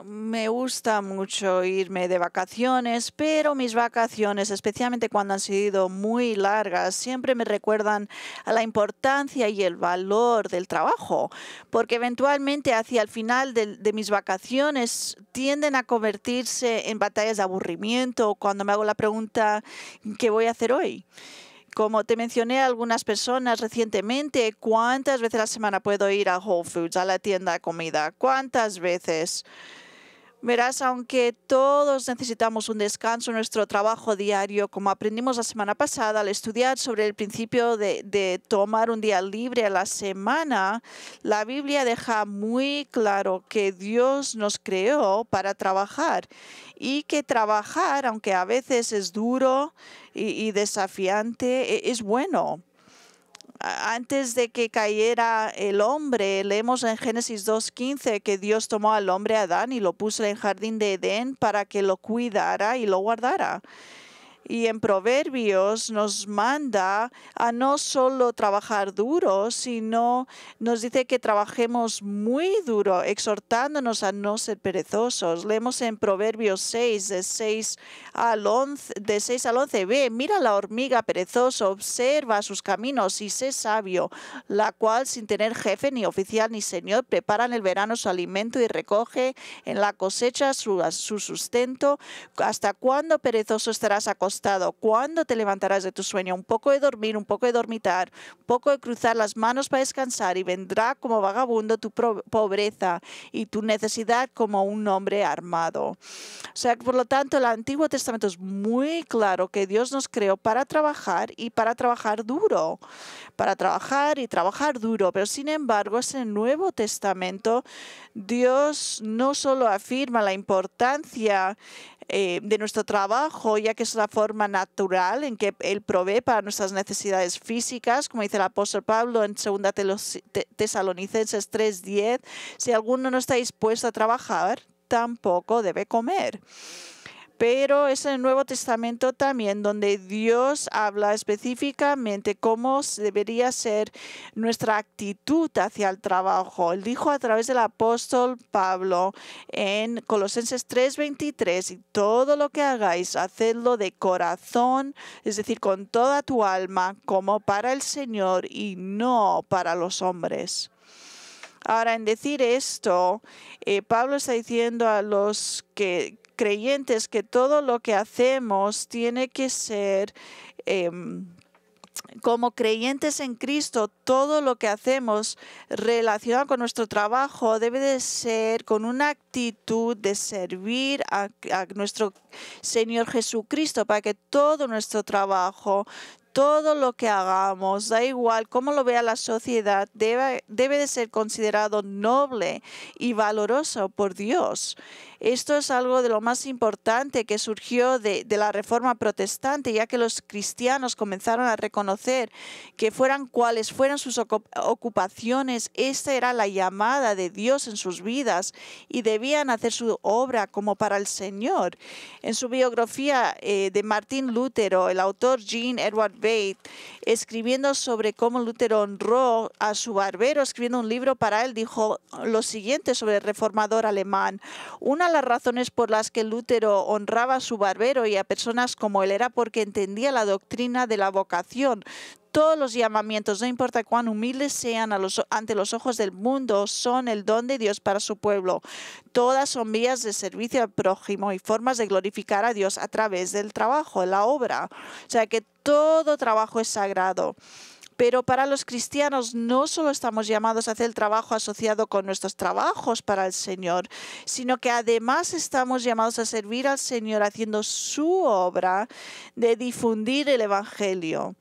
Me gusta mucho irme de vacaciones, pero mis vacaciones, especialmente cuando han sido muy largas, siempre me recuerdan a la importancia y el valor del trabajo, porque eventualmente hacia el final de mis vacaciones tienden a convertirse en batallas de aburrimiento cuando me hago la pregunta, ¿qué voy a hacer hoy? Como te mencioné a algunas personas recientemente, ¿cuántas veces a la semana puedo ir a Whole Foods, a la tienda de comida? ¿Cuántas veces? Verás, aunque todos necesitamos un descanso en nuestro trabajo diario, como aprendimos la semana pasada al estudiar sobre el principio de tomar un día libre a la semana, la Biblia deja muy claro que Dios nos creó para trabajar y que trabajar, aunque a veces es duro y desafiante, es bueno. Antes de que cayera el hombre, leemos en Génesis 2:15 que Dios tomó al hombre Adán y lo puso en el jardín de Edén para que lo cuidara y lo guardara. Y en Proverbios nos manda a no solo trabajar duro, sino nos dice que trabajemos muy duro, exhortándonos a no ser perezosos. Leemos en Proverbios 6, de 6 al 11, ve, mira la hormiga perezosa, observa sus caminos y sé sabio, la cual sin tener jefe ni oficial ni señor, prepara en el verano su alimento y recoge en la cosecha su sustento. ¿Hasta cuándo perezoso estarás acostado? ¿Cuándo te levantarás de tu sueño? Un poco de dormir, un poco de dormitar, un poco de cruzar las manos para descansar, y vendrá como vagabundo tu pobreza y tu necesidad como un hombre armado. O sea, por lo tanto, el Antiguo Testamento es muy claro que Dios nos creó para trabajar y para trabajar duro, para trabajar y trabajar duro. Pero sin embargo, en el Nuevo Testamento, Dios no solo afirma la importancia de nuestro trabajo, ya que es la forma natural en que Él provee para nuestras necesidades físicas, como dice el apóstol Pablo en 2 Tesalonicenses 3:10, si alguno no está dispuesto a trabajar, tampoco debe comer. Pero es en el Nuevo Testamento también donde Dios habla específicamente cómo debería ser nuestra actitud hacia el trabajo. Él dijo a través del apóstol Pablo en Colosenses 3:23, y todo lo que hagáis, hacedlo de corazón, es decir, con toda tu alma, como para el Señor y no para los hombres. Ahora, en decir esto, Pablo está diciendo a los creyentes que todo lo que hacemos tiene que ser como creyentes en Cristo. Todo lo que hacemos relacionado con nuestro trabajo debe de ser con una actitud de servir a nuestro Señor Jesucristo, para que todo nuestro trabajo, todo lo que hagamos, da igual cómo lo vea la sociedad, debe de ser considerado noble y valoroso por Dios. Esto es algo de lo más importante que surgió de la Reforma Protestante, ya que los cristianos comenzaron a reconocer que fueran cuales fueran sus ocupaciones, esta era la llamada de Dios en sus vidas y debían hacer su obra como para el Señor. En su biografía de Martín Lutero, el autor Jean Edward Bate, escribiendo sobre cómo Lutero honró a su barbero, escribiendo un libro para él, dijo lo siguiente sobre el reformador alemán: una de las razones por las que Lutero honraba a su barbero y a personas como él era porque entendía la doctrina de la vocación. Todos los llamamientos, no importa cuán humildes sean ante los ojos del mundo, son el don de Dios para su pueblo. Todas son vías de servicio al prójimo y formas de glorificar a Dios a través del trabajo, de la obra. O sea que todo trabajo es sagrado. Pero para los cristianos no solo estamos llamados a hacer el trabajo asociado con nuestros trabajos para el Señor, sino que además estamos llamados a servir al Señor haciendo su obra de difundir el Evangelio.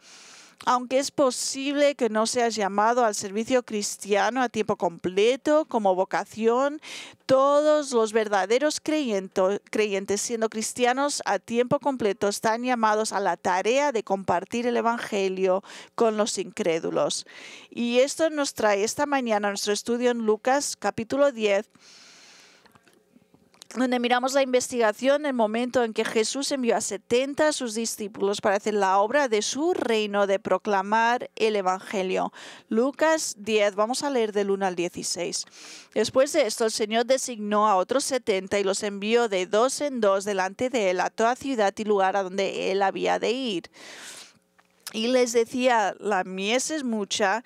Aunque es posible que no seas llamado al servicio cristiano a tiempo completo como vocación, todos los verdaderos creyentes, siendo cristianos a tiempo completo, están llamados a la tarea de compartir el Evangelio con los incrédulos. Y esto nos trae esta mañana nuestro estudio en Lucas capítulo 10, donde miramos la investigación, el momento en que Jesús envió a 70 a sus discípulos para hacer la obra de su reino, de proclamar el Evangelio. Lucas 10, vamos a leer del 1 al 16. Después de esto, el Señor designó a otros 70 y los envió de dos en dos delante de él a toda ciudad y lugar a donde él había de ir. Y les decía, la mies es mucha,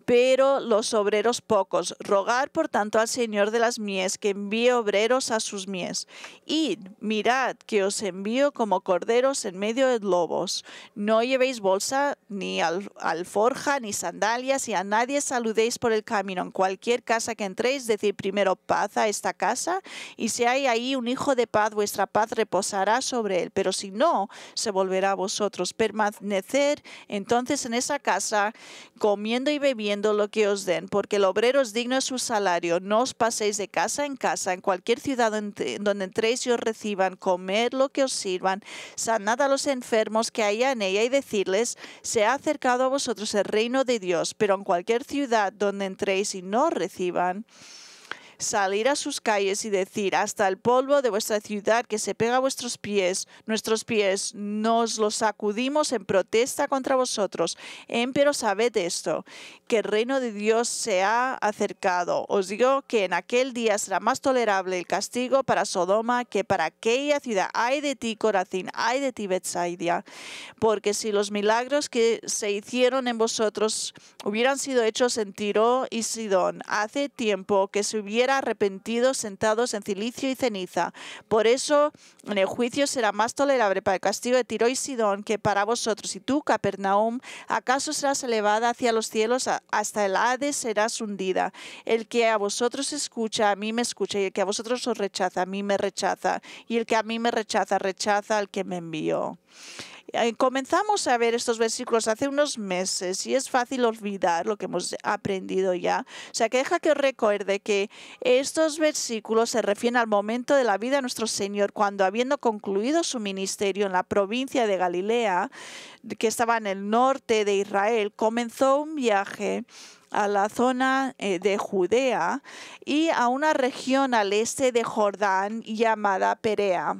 pero los obreros pocos. Rogad, por tanto, al Señor de las mies que envíe obreros a sus mies. Id, mirad que os envío como corderos en medio de lobos. No llevéis bolsa, ni alforja, ni sandalias, y a nadie saludéis por el camino. En cualquier casa que entréis, decid primero paz a esta casa, y si hay ahí un hijo de paz, vuestra paz reposará sobre él. Pero si no, se volverá a vosotros. Permanecer entonces en esa casa, comiendo y bebiendo lo que os den, porque el obrero es digno de su salario. No os paséis de casa, en cualquier ciudad donde entréis y os reciban, comed lo que os sirvan, sanad a los enfermos que haya en ella y decirles, se ha acercado a vosotros el reino de Dios. Pero en cualquier ciudad donde entréis y no os reciban, salir a sus calles y decir, hasta el polvo de vuestra ciudad que se pega a vuestros pies, nuestros pies, nos los sacudimos en protesta contra vosotros. Empero sabed esto, que el reino de Dios se ha acercado. Os digo que en aquel día será más tolerable el castigo para Sodoma que para aquella ciudad. Ay de ti, Corazín, ay de ti, Betsaida, porque si los milagros que se hicieron en vosotros hubieran sido hechos en Tiro y Sidón, hace tiempo que se hubiera arrepentidos sentados en cilicio y ceniza. Por eso en el juicio será más tolerable para el castigo de Tiro y Sidón que para vosotros. Y tú, Capernaum, ¿acaso serás elevada hacia los cielos? Hasta el Hades serás hundida. El que a vosotros escucha, a mí me escucha, y el que a vosotros os rechaza, a mí me rechaza. Y el que a mí me rechaza, rechaza al que me envió. Comenzamos a ver estos versículos hace unos meses y es fácil olvidar lo que hemos aprendido ya. O sea, que deja que os recuerde que estos versículos se refieren al momento de la vida de nuestro Señor, cuando habiendo concluido su ministerio en la provincia de Galilea, que estaba en el norte de Israel, comenzó un viaje a la zona de Judea y a una región al este de Jordán llamada Perea.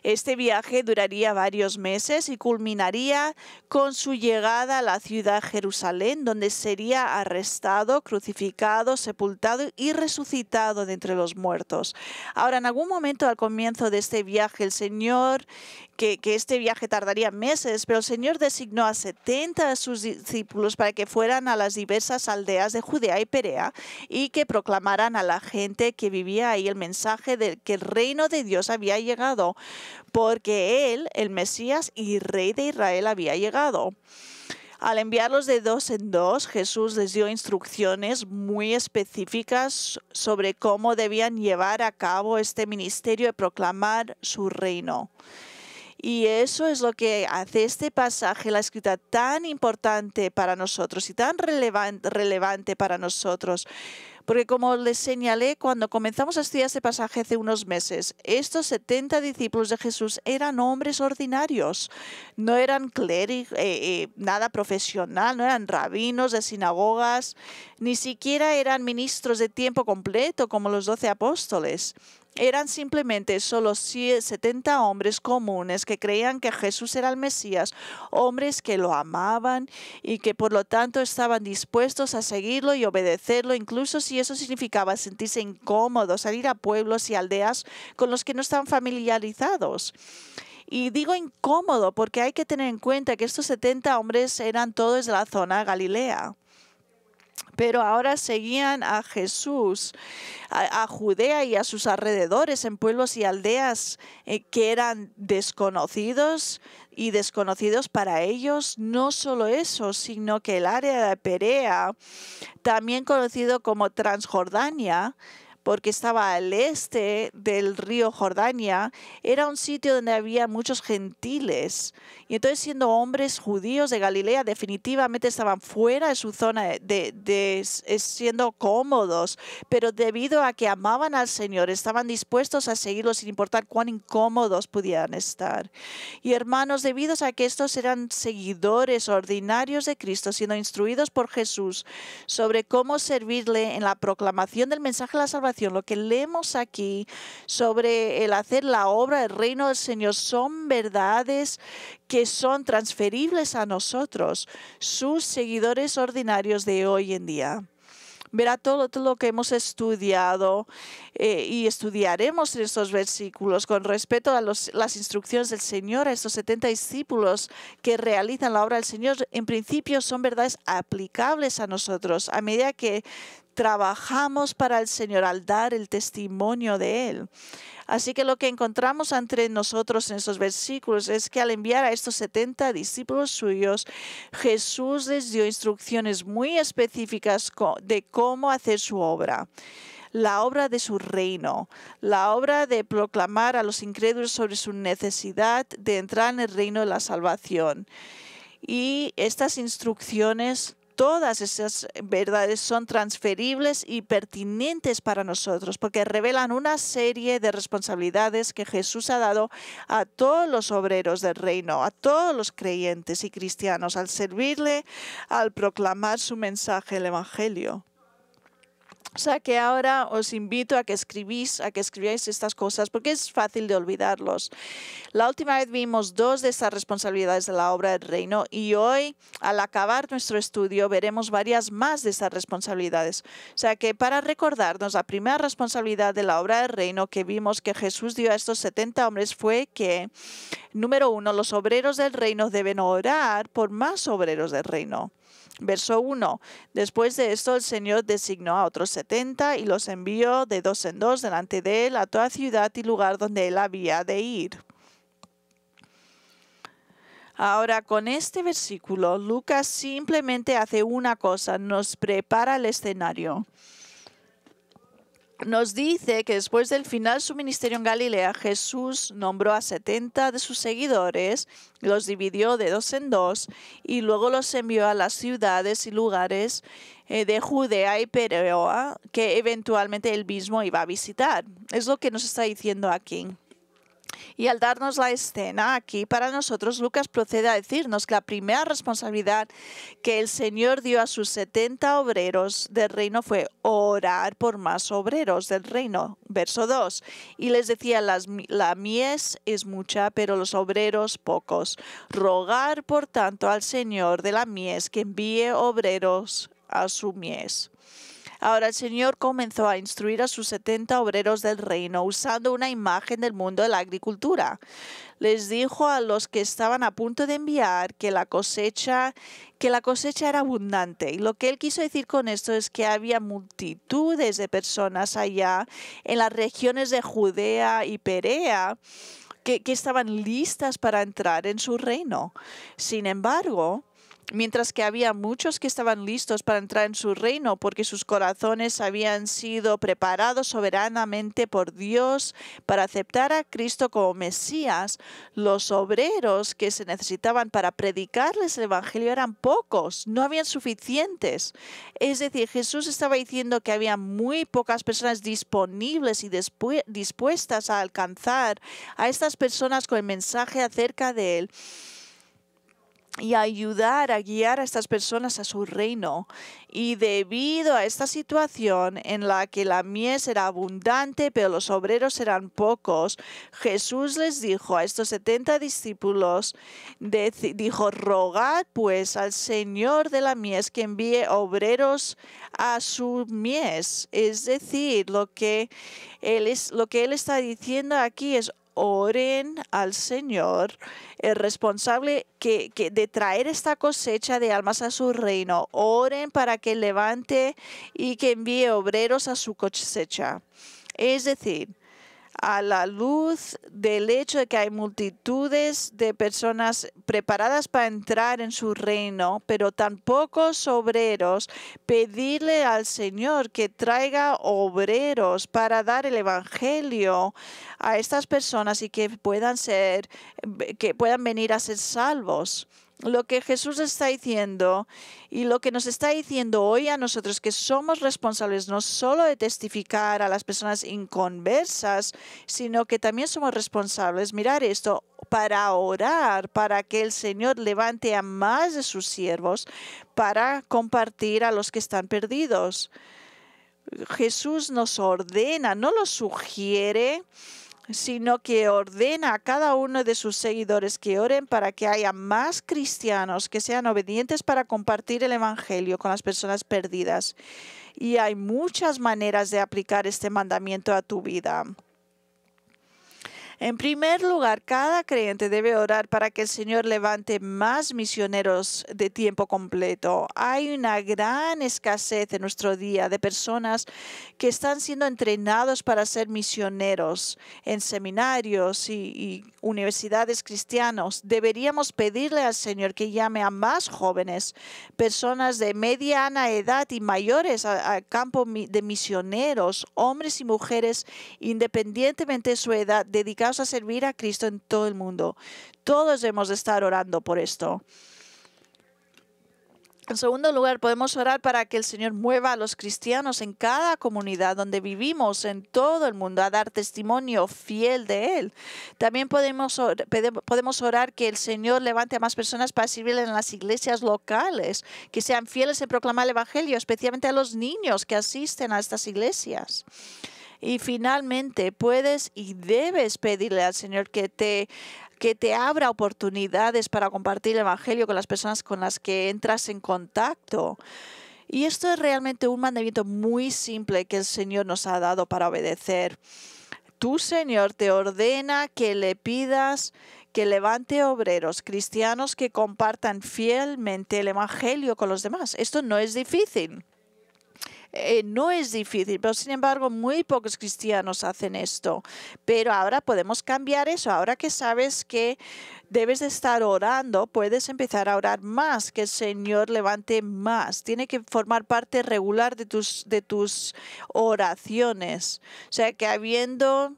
Este viaje duraría varios meses y culminaría con su llegada a la ciudad de Jerusalén, donde sería arrestado, crucificado, sepultado y resucitado de entre los muertos. Ahora, en algún momento al comienzo de este viaje, el Señor, que este viaje tardaría meses, pero el Señor designó a 70 de sus discípulos para que fueran a las diversas aldeas de Judea y Perea y que proclamaran a la gente que vivía ahí el mensaje de que el reino de Dios había llegado, porque Él, el Mesías y Rey de Israel, había llegado. Al enviarlos de dos en dos, Jesús les dio instrucciones muy específicas sobre cómo debían llevar a cabo este ministerio de proclamar su reino. Y eso es lo que hace este pasaje, la escritura, tan importante para nosotros y tan relevante para nosotros. Porque como les señalé cuando comenzamos a estudiar este pasaje hace unos meses, estos 70 discípulos de Jesús eran hombres ordinarios, no eran clérigos, nada profesional, no eran rabinos de sinagogas, ni siquiera eran ministros de tiempo completo como los 12 apóstoles. Eran simplemente solo 70 hombres comunes que creían que Jesús era el Mesías, hombres que lo amaban y que por lo tanto estaban dispuestos a seguirlo y obedecerlo, incluso si eso significaba sentirse incómodos, salir a pueblos y aldeas con los que no estaban familiarizados. Y digo incómodo porque hay que tener en cuenta que estos 70 hombres eran todos de la zona de Galilea. Pero ahora seguían a Jesús, a Judea y a sus alrededores, en pueblos y aldeas que eran desconocidos y desconocidos para ellos. No solo eso, sino que el área de Perea, también conocido como Transjordania, porque estaba al este del río Jordania, era un sitio donde había muchos gentiles. Y entonces, siendo hombres judíos de Galilea, definitivamente estaban fuera de su zona, siendo cómodos, pero debido a que amaban al Señor, estaban dispuestos a seguirlo sin importar cuán incómodos pudieran estar. Y hermanos, debido a que estos eran seguidores ordinarios de Cristo, siendo instruidos por Jesús sobre cómo servirle en la proclamación del mensaje de la salvación, salvación, lo que leemos aquí sobre el hacer la obra del reino del Señor, son verdades que son transferibles a nosotros, sus seguidores ordinarios de hoy en día. Verá todo lo que hemos estudiado y estudiaremos en estos versículos con respecto a las instrucciones del Señor, a estos 70 discípulos que realizan la obra del Señor. En principio son verdades aplicables a nosotros a medida que trabajamos para el Señor al dar el testimonio de Él. Así que lo que encontramos entre nosotros en estos versículos es que al enviar a estos 70 discípulos suyos, Jesús les dio instrucciones muy específicas de cómo hacer su obra. La obra de su reino, la obra de proclamar a los incrédulos sobre su necesidad de entrar en el reino de la salvación. Y estas instrucciones, todas esas verdades son transferibles y pertinentes para nosotros porque revelan una serie de responsabilidades que Jesús ha dado a todos los obreros del reino, a todos los creyentes y cristianos, al servirle, al proclamar su mensaje, el Evangelio. O sea que ahora os invito a que escribáis estas cosas porque es fácil de olvidarlos. La última vez vimos 2 de estas responsabilidades de la obra del reino y hoy, al acabar nuestro estudio, veremos varias más de estas responsabilidades. O sea que para recordarnos, la primera responsabilidad de la obra del reino que vimos que Jesús dio a estos 70 hombres fue que, número 1, los obreros del reino deben orar por más obreros del reino. Verso 1. Después de esto el Señor designó a otros 70 y los envió de 2 en 2 delante de él a toda ciudad y lugar donde él había de ir. Ahora, con este versículo, Lucas simplemente hace una cosa, nos prepara el escenario. Nos dice que después del final de su ministerio en Galilea, Jesús nombró a 70 de sus seguidores, los dividió de 2 en 2 y luego los envió a las ciudades y lugares de Judea y Perea que eventualmente él mismo iba a visitar. Es lo que nos está diciendo aquí. Y al darnos la escena aquí para nosotros, Lucas procede a decirnos que la primera responsabilidad que el Señor dio a sus 70 obreros del reino fue orar por más obreros del reino. Verso 2. Y les decía, la mies es mucha, pero los obreros pocos. Rogar, por tanto, al Señor de la mies que envíe obreros a su mies. Ahora el Señor comenzó a instruir a sus 70 obreros del reino usando una imagen del mundo de la agricultura. Les dijo a los que estaban a punto de enviar que la cosecha era abundante. Y lo que él quiso decir con esto es que había multitudes de personas allá en las regiones de Judea y Perea que estaban listas para entrar en su reino. Sin embargo, mientras que había muchos que estaban listos para entrar en su reino porque sus corazones habían sido preparados soberanamente por Dios para aceptar a Cristo como Mesías, los obreros que se necesitaban para predicarles el Evangelio eran pocos, no habían suficientes. Es decir, Jesús estaba diciendo que había muy pocas personas disponibles y dispuestas a alcanzar a estas personas con el mensaje acerca de Él y ayudar a guiar a estas personas a su reino. Y debido a esta situación en la que la mies era abundante, pero los obreros eran pocos, Jesús les dijo a estos 70 discípulos, dijo, rogad pues al Señor de la mies que envíe obreros a su mies. Es decir, lo que él está diciendo aquí es, oren al Señor, el responsable de traer esta cosecha de almas a su reino. Oren para que levante y que envíe obreros a su cosecha. Es decir, a la luz del hecho de que hay multitudes de personas preparadas para entrar en su reino, pero tan pocos obreros, pedirle al Señor que traiga obreros para dar el Evangelio a estas personas y que puedan venir a ser salvos. Lo que Jesús está diciendo y lo que nos está diciendo hoy a nosotros, que somos responsables no solo de testificar a las personas inconversas, sino que también somos responsables, mirar esto, para orar, para que el Señor levante a más de sus siervos para compartir a los que están perdidos. Jesús nos ordena, no lo sugiere, sino que ordena a cada uno de sus seguidores que oren para que haya más cristianos que sean obedientes para compartir el evangelio con las personas perdidas. Y hay muchas maneras de aplicar este mandamiento a tu vida. En primer lugar, cada creyente debe orar para que el Señor levante más misioneros de tiempo completo. Hay una gran escasez en nuestro día de personas que están siendo entrenados para ser misioneros en seminarios y universidades cristianos. Deberíamos pedirle al Señor que llame a más jóvenes, personas de mediana edad y mayores al campo de misioneros, hombres y mujeres, independientemente de su edad, dedicados a servir a Cristo en todo el mundo. Todos debemos de estar orando por esto. En segundo lugar, podemos orar para que el Señor mueva a los cristianos en cada comunidad donde vivimos en todo el mundo a dar testimonio fiel de Él. También podemos orar que el Señor levante a más personas para servir en las iglesias locales, que sean fieles en proclamar el Evangelio, especialmente a los niños que asisten a estas iglesias. Y finalmente, puedes y debes pedirle al Señor que te abra oportunidades para compartir el Evangelio con las personas con las que entras en contacto. Y esto es realmente un mandamiento muy simple que el Señor nos ha dado para obedecer. Tu Señor te ordena que le pidas que levante obreros cristianos que compartan fielmente el Evangelio con los demás. Esto no es difícil. No es difícil, pero sin embargo muy pocos cristianos hacen esto. Pero ahora podemos cambiar eso. Ahora que sabes que debes de estar orando, puedes empezar a orar más, que el Señor levante más. Tiene que formar parte regular de tus oraciones. O sea que habiendo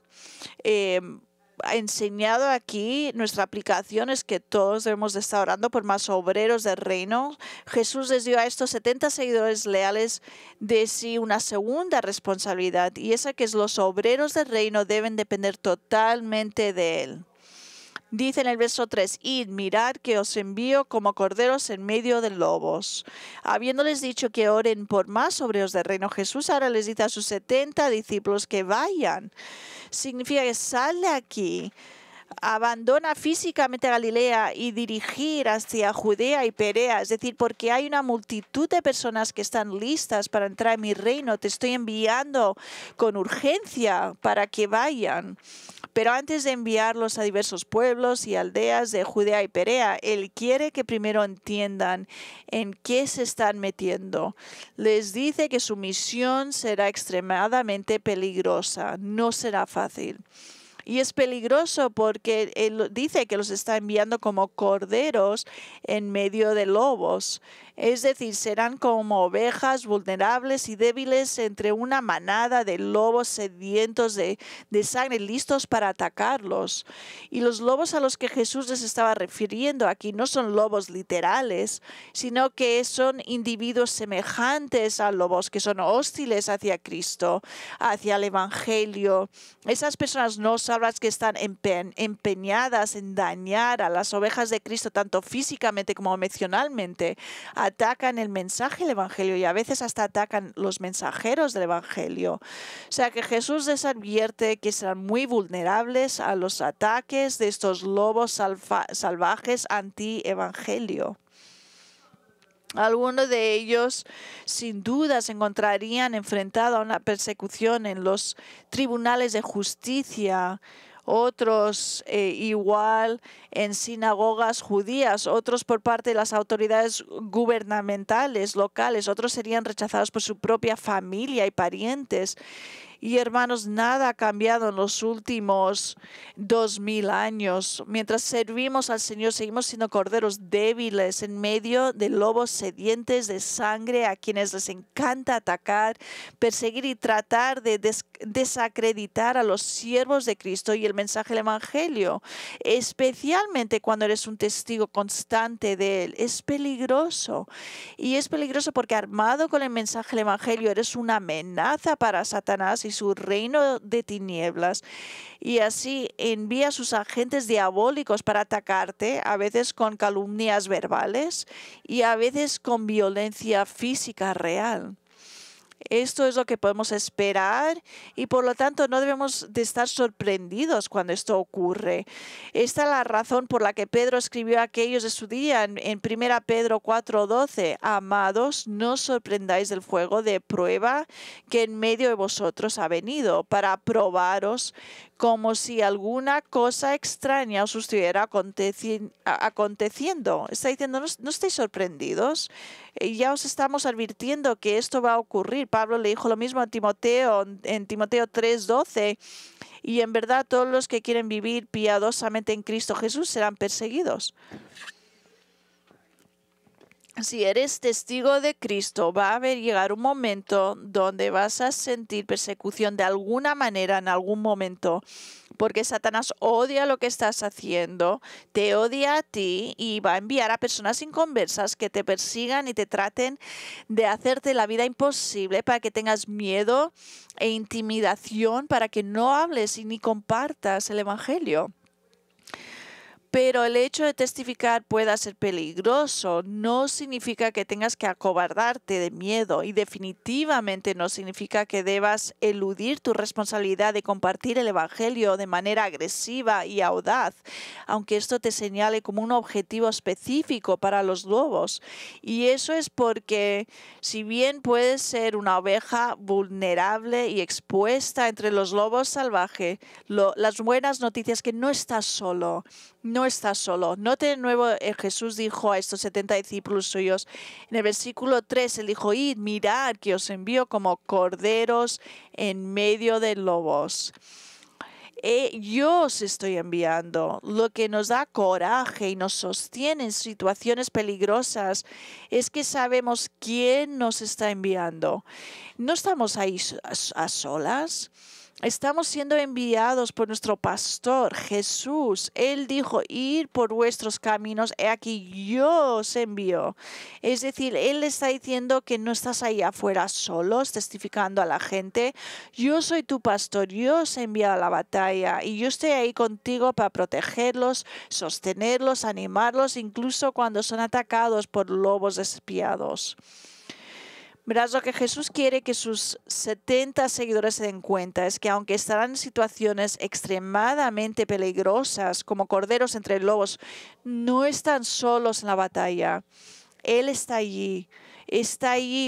enseñado aquí, nuestra aplicación es que todos debemos de estar orando por más obreros del reino. Jesús les dio a estos 70 seguidores leales de sí una segunda responsabilidad, y esa que es los obreros del reino deben depender totalmente de Él. Dice en el verso 3, id, mirad que os envío como corderos en medio de lobos. Habiéndoles dicho que oren por más obreros del reino, Jesús ahora les dice a sus 70 discípulos que vayan. Significa que sal de aquí, abandona físicamente Galilea y dirigir hacia Judea y Perea. Es decir, porque hay una multitud de personas que están listas para entrar en mi reino. Te estoy enviando con urgencia para que vayan. Pero antes de enviarlos a diversos pueblos y aldeas de Judea y Perea, Él quiere que primero entiendan en qué se están metiendo. Les dice que su misión será extremadamente peligrosa, no será fácil. Y es peligroso porque Él dice que los está enviando como corderos en medio de lobos. Es decir, serán como ovejas vulnerables y débiles entre una manada de lobos sedientos de sangre, listos para atacarlos. Y los lobos a los que Jesús les estaba refiriendo aquí no son lobos literales, sino que son individuos semejantes a lobos que son hostiles hacia Cristo, hacia el Evangelio. Esas personas no son las que están empeñadas en dañar a las ovejas de Cristo, tanto físicamente como emocionalmente. Atacan el mensaje del Evangelio y a veces hasta atacan los mensajeros del Evangelio. O sea que Jesús les advierte que serán muy vulnerables a los ataques de estos lobos salvajes anti-evangelio. Algunos de ellos sin duda se encontrarían enfrentados a una persecución en los tribunales de justicia, otros igual en sinagogas judías, otros por parte de las autoridades gubernamentales locales, otros serían rechazados por su propia familia y parientes. Y hermanos, nada ha cambiado en los últimos 2000 años. Mientras servimos al Señor, seguimos siendo corderos débiles en medio de lobos sedientes de sangre a quienes les encanta atacar, perseguir y tratar de desacreditar a los siervos de Cristo y el mensaje del Evangelio, especialmente cuando eres un testigo constante de Él. Es peligroso. Y es peligroso porque armado con el mensaje del Evangelio eres una amenaza para Satanás y su reino de tinieblas, y así envía a sus agentes diabólicos para atacarte, a veces con calumnias verbales y a veces con violencia física real. Esto es lo que podemos esperar y por lo tanto no debemos de estar sorprendidos cuando esto ocurre. Esta es la razón por la que Pedro escribió a aquellos de su día en 1 Pedro 4:12. Amados, no os sorprendáis del fuego de prueba que en medio de vosotros ha venido para probaros como si alguna cosa extraña os estuviera aconteciendo. Está diciendo, no estéis sorprendidos. Ya os estamos advirtiendo que esto va a ocurrir. Pablo le dijo lo mismo a Timoteo en Timoteo 3:12. Y en verdad todos los que quieren vivir piadosamente en Cristo Jesús serán perseguidos. Si eres testigo de Cristo, va a llegar un momento donde vas a sentir persecución de alguna manera en algún momento, porque Satanás odia lo que estás haciendo, te odia a ti y va a enviar a personas inconversas que te persigan y te traten de hacerte la vida imposible para que tengas miedo e intimidación, para que no hables y ni compartas el Evangelio. Pero el hecho de testificar pueda ser peligroso no significa que tengas que acobardarte de miedo y definitivamente no significa que debas eludir tu responsabilidad de compartir el Evangelio de manera agresiva y audaz, aunque esto te señale como un objetivo específico para los lobos. Y eso es porque si bien puedes ser una oveja vulnerable y expuesta entre los lobos salvajes, las buenas noticias es que no estás solo. No estás solo. Note de nuevo, Jesús dijo a estos 70 discípulos suyos, en el versículo 3, él dijo, id, mirad que os envío como corderos en medio de lobos. Yo os estoy enviando. Lo que nos da coraje y nos sostiene en situaciones peligrosas es que sabemos quién nos está enviando. No estamos ahí a solas. Estamos siendo enviados por nuestro pastor Jesús. Él dijo, ir por vuestros caminos, he aquí yo os envío. Es decir, Él está diciendo que no estás ahí afuera solos, testificando a la gente. Yo soy tu pastor, yo os he enviado a la batalla y yo estoy ahí contigo para protegerlos, sostenerlos, animarlos, incluso cuando son atacados por lobos despiadados. Verás, lo que Jesús quiere que sus 70 seguidores se den cuenta es que aunque estarán en situaciones extremadamente peligrosas como corderos entre lobos, no están solos en la batalla. Él está allí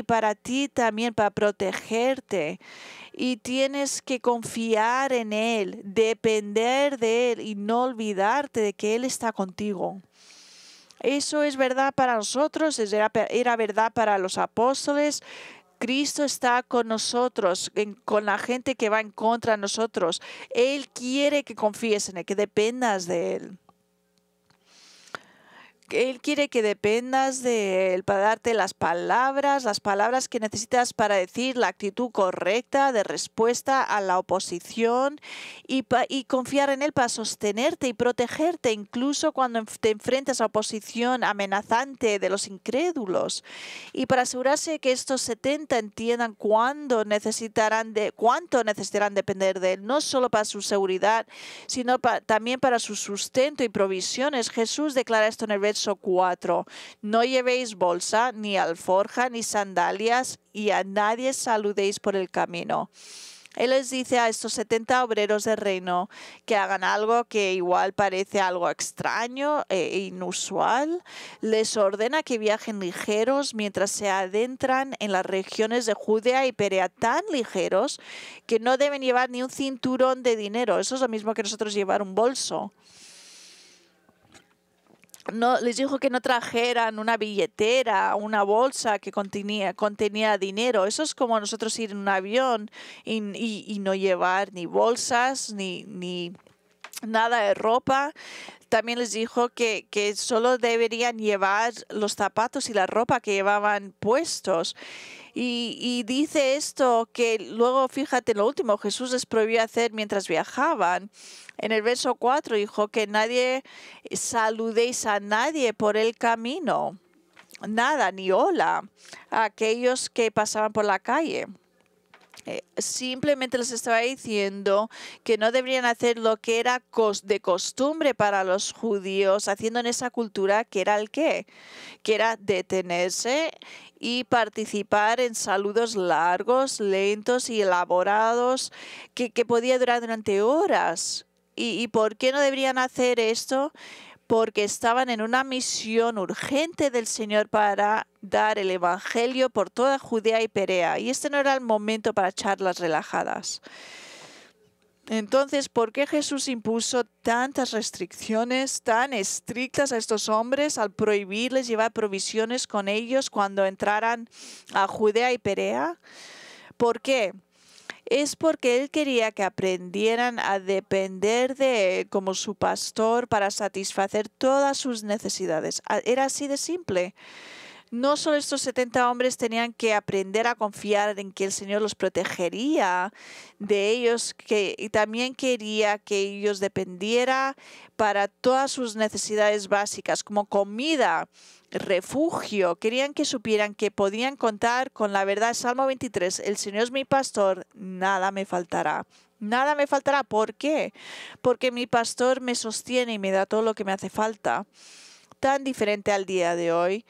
para ti también, para protegerte. Y tienes que confiar en Él, depender de Él y no olvidarte de que Él está contigo. Eso es verdad para nosotros, era verdad para los apóstoles. Cristo está con nosotros, con la gente que va en contra de nosotros. Él quiere que confíes en Él, que dependas de Él. Él quiere que dependas de Él para darte las palabras que necesitas para decir la actitud correcta de respuesta a la oposición y confiar en Él para sostenerte y protegerte incluso cuando te enfrentas a oposición amenazante de los incrédulos. Y para asegurarse que estos 70 entiendan cuánto necesitarán depender de Él, no solo para su seguridad, sino también para su sustento y provisiones. Jesús declara esto en el verso 4. No llevéis bolsa, ni alforja, ni sandalias, y a nadie saludéis por el camino. Él les dice a estos 70 obreros del reino que hagan algo que igual parece algo extraño e inusual. Les ordena que viajen ligeros mientras se adentran en las regiones de Judea y Perea, tan ligeros que no deben llevar ni un cinturón de dinero. Eso es lo mismo que nosotros llevar un bolso. No, les dijo que no trajeran una billetera, una bolsa que contenía dinero. Eso es como nosotros ir en un avión y no llevar ni bolsas ni nada de ropa. También les dijo que solo deberían llevar los zapatos y la ropa que llevaban puestos. Y dice esto que luego, fíjate, lo último, Jesús les prohibió hacer mientras viajaban. En el verso 4 dijo que nadie saludéis a nadie por el camino. Nada, ni hola, a aquellos que pasaban por la calle. Simplemente les estaba diciendo que no deberían hacer lo que era de costumbre para los judíos, haciendo en esa cultura que era el qué, que era detenerse y participar en saludos largos, lentos y elaborados que podía durar durante horas. ¿Y por qué no deberían hacer esto? Porque estaban en una misión urgente del Señor para dar el Evangelio por toda Judea y Perea. Y este no era el momento para charlas relajadas. Entonces, ¿por qué Jesús impuso tantas restricciones tan estrictas a estos hombres al prohibirles llevar provisiones con ellos cuando entraran a Judea y Perea? ¿Por qué? Es porque Él quería que aprendieran a depender de Él como su pastor para satisfacer todas sus necesidades. Era así de simple. No solo estos 70 hombres tenían que aprender a confiar en que el Señor los protegería de ellos, y también quería que ellos dependiera para todas sus necesidades básicas, como comida, refugio. Querían que supieran que podían contar con la verdad. Salmo 23, el Señor es mi pastor, nada me faltará. Nada me faltará. ¿Por qué? Porque mi pastor me sostiene y me da todo lo que me hace falta. Tan diferente al día de hoy.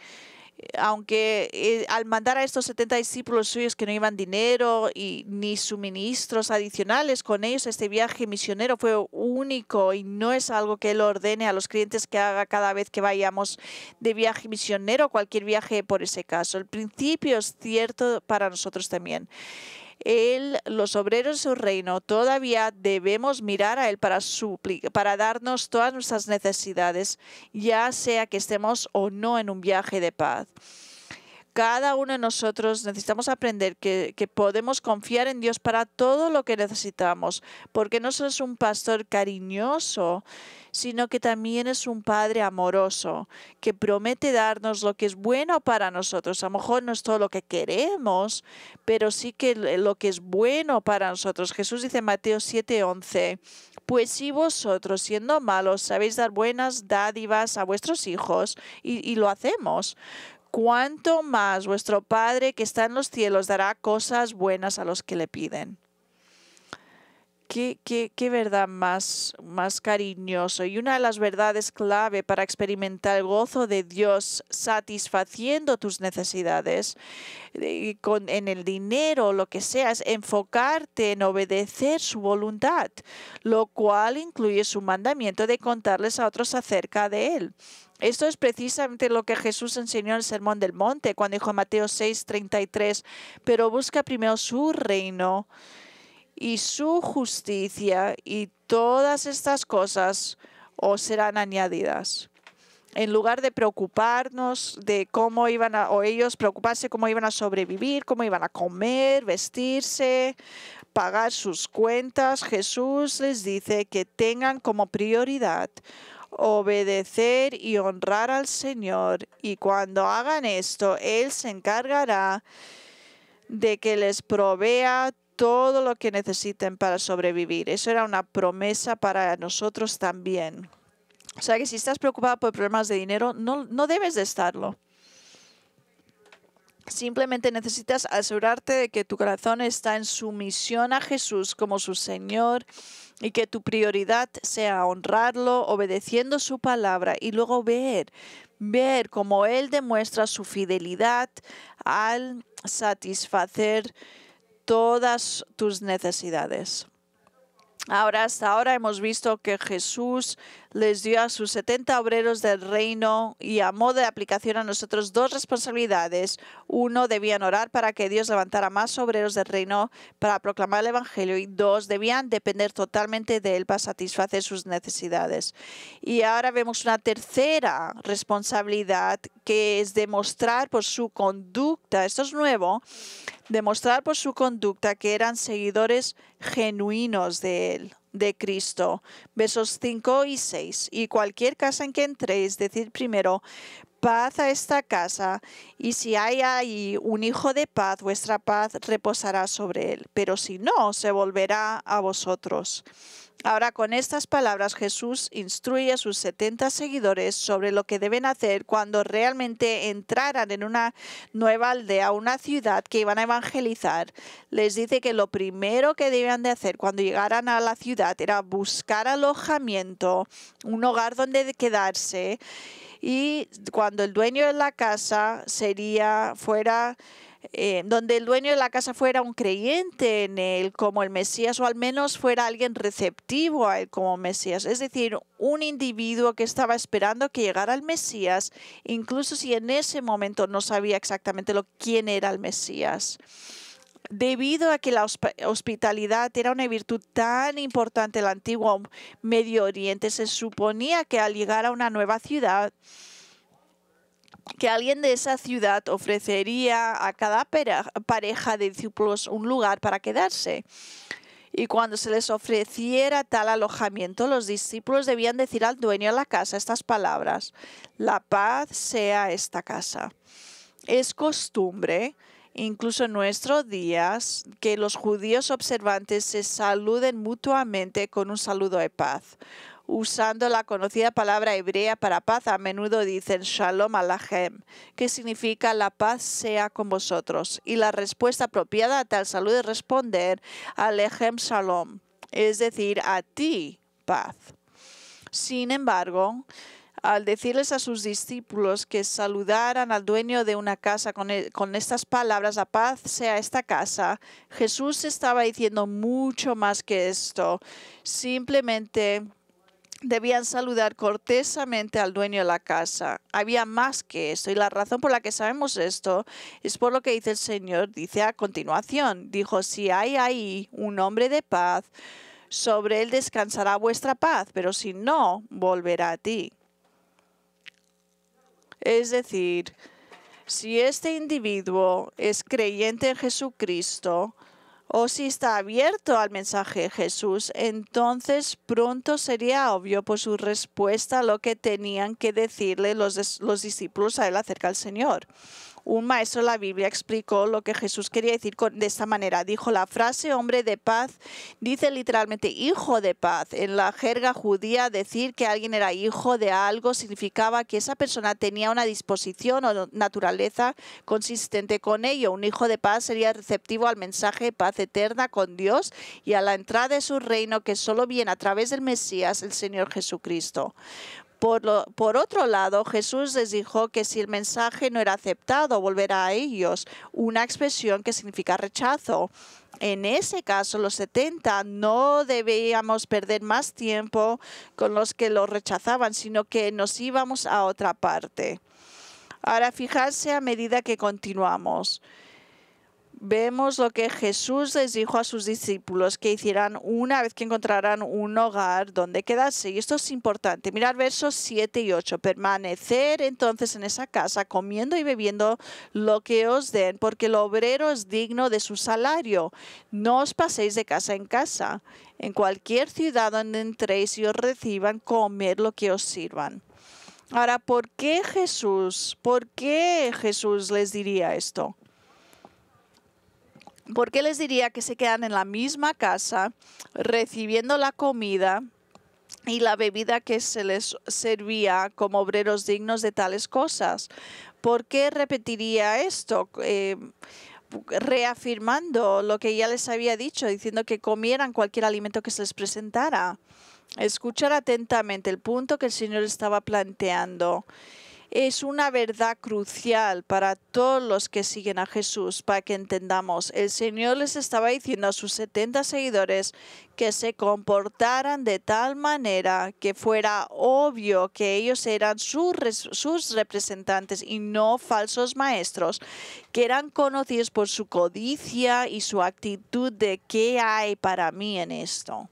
Aunque al mandar a estos 70 discípulos suyos que no iban dinero ni suministros adicionales con ellos, este viaje misionero fue único y no es algo que Él ordene a los creyentes que haga cada vez que vayamos de viaje misionero, cualquier viaje por ese caso. El principio es cierto para nosotros también. Los obreros de su reino, todavía debemos mirar a Él para darnos todas nuestras necesidades, ya sea que estemos o no en un viaje de paz. Cada uno de nosotros necesitamos aprender que podemos confiar en Dios para todo lo que necesitamos, porque no solo es un pastor cariñoso, sino que también es un Padre amoroso, que promete darnos lo que es bueno para nosotros. A lo mejor no es todo lo que queremos, pero sí que lo que es bueno para nosotros. Jesús dice en Mateo 7:11, pues si vosotros, siendo malos, sabéis dar buenas dádivas a vuestros hijos, y lo hacemos, ¿cuánto más vuestro Padre que está en los cielos dará cosas buenas a los que le piden? Qué verdad más cariñoso. Y una de las verdades clave para experimentar el gozo de Dios satisfaciendo tus necesidades en el dinero, lo que sea, es enfocarte en obedecer su voluntad, lo cual incluye su mandamiento de contarles a otros acerca de Él. Esto es precisamente lo que Jesús enseñó en el Sermón del Monte, cuando dijo en Mateo 6:33, pero busca primero su reino y su justicia, y todas estas cosas os serán añadidas. En lugar de preocuparnos de cómo o ellos preocuparse cómo iban a sobrevivir, cómo iban a comer, vestirse, pagar sus cuentas, Jesús les dice que tengan como prioridad obedecer y honrar al Señor, y cuando hagan esto, Él se encargará de que les provea todo lo que necesiten para sobrevivir. Eso era una promesa para nosotros también. O sea que si estás preocupado por problemas de dinero, no debes de estarlo. Simplemente necesitas asegurarte de que tu corazón está en sumisión a Jesús como su Señor, y que tu prioridad sea honrarlo, obedeciendo su palabra, y luego ver cómo Él demuestra su fidelidad al satisfacer todas tus necesidades. Hasta ahora hemos visto que Jesús les dio a sus 70 obreros del reino, y a modo de aplicación a nosotros, dos responsabilidades. Uno, debían orar para que Dios levantara más obreros del reino para proclamar el Evangelio, y dos, debían depender totalmente de Él para satisfacer sus necesidades. Y ahora vemos una tercera responsabilidad, que es demostrar por su conducta, esto es nuevo, demostrar por su conducta que eran seguidores genuinos de Él, de Cristo. Versos 5 y 6. Y cualquier casa en que entréis, decid primero, paz a esta casa, y si hay ahí un hijo de paz, vuestra paz reposará sobre él. Pero si no, se volverá a vosotros. Ahora, con estas palabras, Jesús instruye a sus 70 seguidores sobre lo que deben hacer cuando realmente entraran en una nueva aldea, una ciudad que iban a evangelizar. Les dice que lo primero que debían de hacer cuando llegaran a la ciudad era buscar alojamiento, un hogar donde quedarse, y cuando el dueño de la casa donde el dueño de la casa fuera un creyente en él como el Mesías, o al menos fuera alguien receptivo a él como Mesías, es decir, un individuo que estaba esperando que llegara el Mesías, incluso si en ese momento no sabía exactamente quién era el Mesías. Debido a que la hospitalidad era una virtud tan importante en el antiguo Medio Oriente, se suponía que al llegar a una nueva ciudad, que alguien de esa ciudad ofrecería a cada pareja de discípulos un lugar para quedarse. Y cuando se les ofreciera tal alojamiento, los discípulos debían decir al dueño de la casa estas palabras: la paz sea esta casa. Es costumbre, incluso en nuestros días, que los judíos observantes se saluden mutuamente con un saludo de paz. Usando la conocida palabra hebrea para paz, a menudo dicen Shalom Aleichem, que significa la paz sea con vosotros. Y la respuesta apropiada a tal saludo es responder Aleichem Shalom, es decir, a ti paz. Sin embargo, al decirles a sus discípulos que saludaran al dueño de una casa con estas palabras, la paz sea esta casa, Jesús estaba diciendo mucho más que esto. Simplemente debían saludar cortésmente al dueño de la casa. Había más que esto, y la razón por la que sabemos esto es por lo que dice el Señor. Dice a continuación, dijo: si hay ahí un hombre de paz, sobre él descansará vuestra paz, pero si no, volverá a ti. Es decir, si este individuo es creyente en Jesucristo, o si está abierto al mensaje de Jesús, entonces pronto sería obvio por su respuesta lo que tenían que decirle los discípulos a él acerca del Señor. Un maestro de la Biblia explicó lo que Jesús quería decir de esta manera. Dijo: la frase hombre de paz dice literalmente hijo de paz. En la jerga judía, decir que alguien era hijo de algo significaba que esa persona tenía una disposición o naturaleza consistente con ello. Un hijo de paz sería receptivo al mensaje de paz eterna con Dios y a la entrada de su reino, que solo viene a través del Mesías, el Señor Jesucristo. Por otro lado, Jesús les dijo que si el mensaje no era aceptado, volverá a ellos, una expresión que significa rechazo. En ese caso, los 70 no debíamos perder más tiempo con los que lo rechazaban, sino que nos íbamos a otra parte. Ahora, fijarse a medida que continuamos. Vemos lo que Jesús les dijo a sus discípulos que hicieran una vez que encontraran un hogar donde quedarse. Y esto es importante. Mirar versos 7 y 8. Permanecer entonces en esa casa, comiendo y bebiendo lo que os den, porque el obrero es digno de su salario. No os paséis de casa en casa. En cualquier ciudad donde entréis y os reciban, comer lo que os sirvan. Ahora, ¿por qué Jesús les diría esto? ¿Por qué les diría que se quedan en la misma casa recibiendo la comida y la bebida que se les servía como obreros dignos de tales cosas? ¿Por qué repetiría esto? Reafirmando lo que ya les había dicho, diciendo que comieran cualquier alimento que se les presentara. Escuchar atentamente el punto que el Señor estaba planteando. Es una verdad crucial para todos los que siguen a Jesús, para que entendamos. El Señor les estaba diciendo a sus 70 seguidores que se comportaran de tal manera que fuera obvio que ellos eran sus representantes y no falsos maestros, que eran conocidos por su codicia y su actitud de ¿qué hay para mí en esto?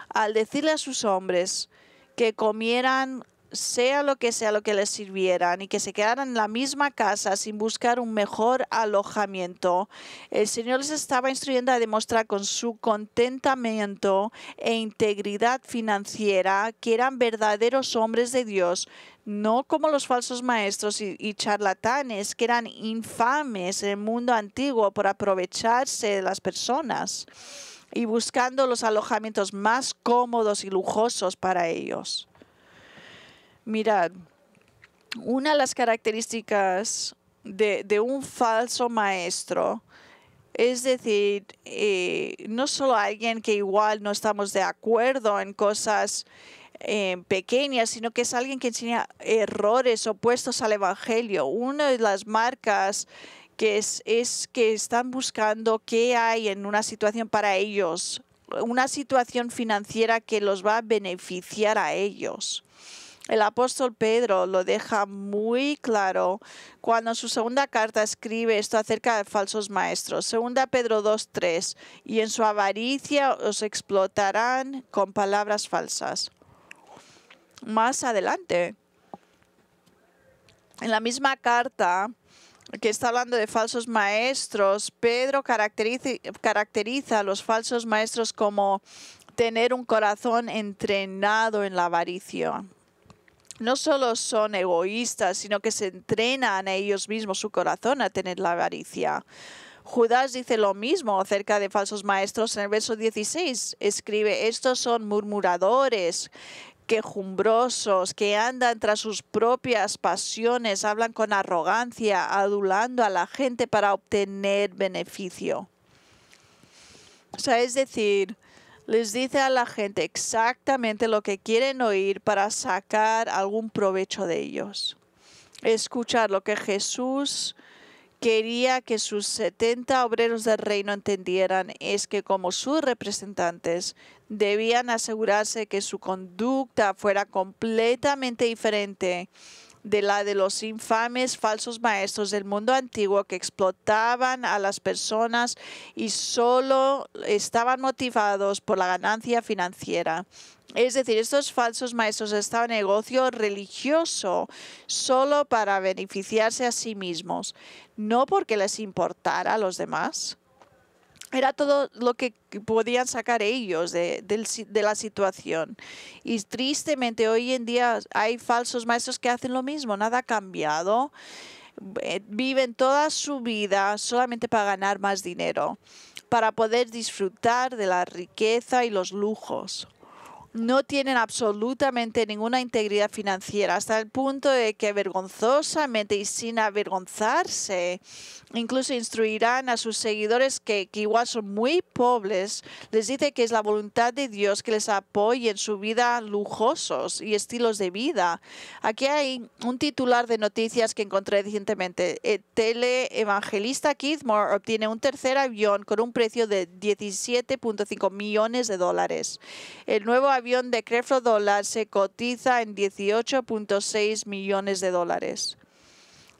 Al decirle a sus hombres que comieran sea lo que les sirvieran y que se quedaran en la misma casa sin buscar un mejor alojamiento, el Señor les estaba instruyendo a demostrar con su contentamiento e integridad financiera que eran verdaderos hombres de Dios, no como los falsos maestros y charlatanes que eran infames en el mundo antiguo por aprovecharse de las personas. y buscando los alojamientos más cómodos y lujosos para ellos. Mirad, una de las características de un falso maestro, es decir, no solo alguien que igual no estamos de acuerdo en cosas pequeñas, sino que es alguien que enseña errores opuestos al Evangelio. Una de las marcas que es que están buscando qué hay en una situación para ellos, una situación financiera que los va a beneficiar a ellos. El apóstol Pedro lo deja muy claro cuando en su segunda carta escribe esto acerca de falsos maestros. Segunda Pedro 2:3, y en su avaricia os explotarán con palabras falsas. Más adelante, en la misma carta que está hablando de falsos maestros, Pedro caracteriza a los falsos maestros como tener un corazón entrenado en la avaricia. No solo son egoístas, sino que se entrenan a ellos mismos su corazón a tener la avaricia. Judas dice lo mismo acerca de falsos maestros en el verso 16. Escribe, estos son murmuradores, quejumbrosos, que andan tras sus propias pasiones, hablan con arrogancia, adulando a la gente para obtener beneficio. O sea, es decir, les dice a la gente exactamente lo que quieren oír para sacar algún provecho de ellos. Escuchar lo que Jesús quería que sus 70 obreros del reino entendieran es que como sus representantes debían asegurarse que su conducta fuera completamente diferente de la de los infames falsos maestros del mundo antiguo que explotaban a las personas y solo estaban motivados por la ganancia financiera. Es decir, estos falsos maestros estaban en negocio religioso solo para beneficiarse a sí mismos, no porque les importara a los demás. Era todo lo que podían sacar ellos de la situación. Y tristemente hoy en día hay falsos maestros que hacen lo mismo, nada ha cambiado. Viven toda su vida solamente para ganar más dinero, para poder disfrutar de la riqueza y los lujos. No tienen absolutamente ninguna integridad financiera, hasta el punto de que vergonzosamente y sin avergonzarse, incluso instruirán a sus seguidores que igual son muy pobres, les dice que es la voluntad de Dios que les apoye en su vida lujosos y estilos de vida. Aquí hay un titular de noticias que encontré recientemente. El teleevangelista Keith Moore obtiene un tercer avión con un precio de $17.5 millones. El nuevo avión de Creflo Dollar se cotiza en $18.6 millones.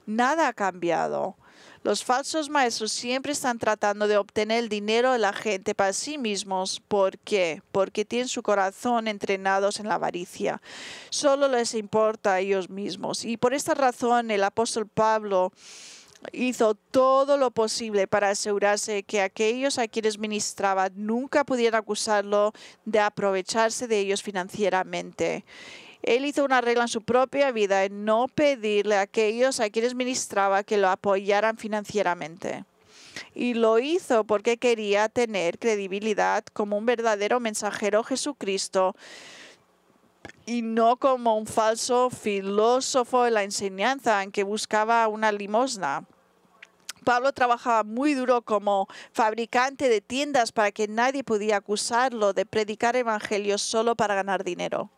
Nada ha cambiado. Los falsos maestros siempre están tratando de obtener el dinero de la gente para sí mismos. ¿Por qué? Porque tienen su corazón entrenados en la avaricia. Solo les importa a ellos mismos. Y por esta razón el apóstol Pablo hizo todo lo posible para asegurarse que aquellos a quienes ministraba nunca pudieran acusarlo de aprovecharse de ellos financieramente. Él hizo una regla en su propia vida en no pedirle a aquellos a quienes ministraba que lo apoyaran financieramente. Y lo hizo porque quería tener credibilidad como un verdadero mensajero de Jesucristo y no como un falso filósofo de la enseñanza en que buscaba una limosna. Pablo trabajaba muy duro como fabricante de tiendas para que nadie pudiera acusarlo de predicar evangelios solo para ganar dinero.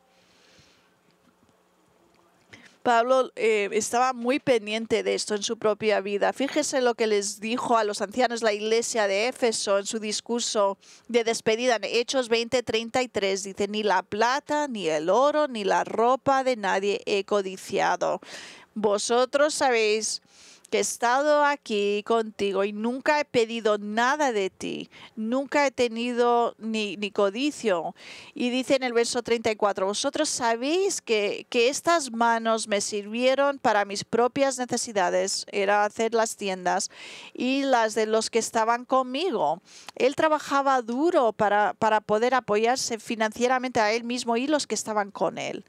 Pablo estaba muy pendiente de esto en su propia vida. Fíjese lo que les dijo a los ancianos de la iglesia de Éfeso en su discurso de despedida en Hechos 20:33. Dice, ni la plata, ni el oro, ni la ropa de nadie he codiciado. Vosotros sabéis que he estado aquí contigo y nunca he pedido nada de ti, nunca he tenido ni codicio. Y dice en el verso 34, vosotros sabéis que estas manos me sirvieron para mis propias necesidades, era hacer las tiendas, y las de los que estaban conmigo. Él trabajaba duro para poder apoyarse financieramente a él mismo y los que estaban con él.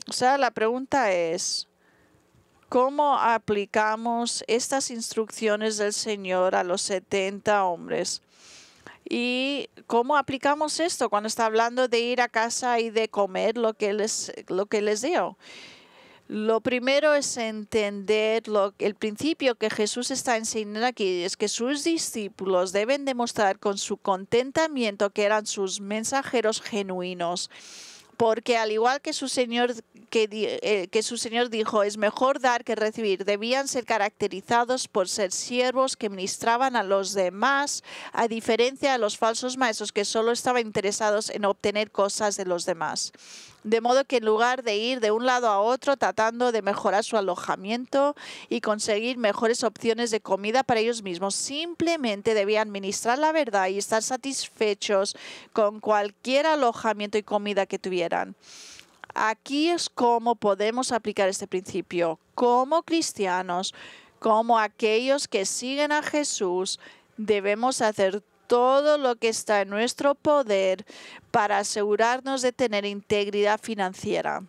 O sea, la pregunta es, ¿cómo aplicamos estas instrucciones del Señor a los 70 hombres? ¿Y cómo aplicamos esto cuando está hablando de ir a casa y de comer lo que les dio? Lo primero es entender el principio que Jesús está enseñando aquí, es que sus discípulos deben demostrar con su contentamiento que eran sus mensajeros genuinos. Porque al igual que su Señor dijo, es mejor dar que recibir, debían ser caracterizados por ser siervos que ministraban a los demás, a diferencia de los falsos maestros que solo estaban interesados en obtener cosas de los demás. De modo que en lugar de ir de un lado a otro tratando de mejorar su alojamiento y conseguir mejores opciones de comida para ellos mismos, simplemente debían ministrar la verdad y estar satisfechos con cualquier alojamiento y comida que tuvieran. Aquí es cómo podemos aplicar este principio. Como cristianos, como aquellos que siguen a Jesús, debemos hacer todo lo que está en nuestro poder para asegurarnos de tener integridad financiera.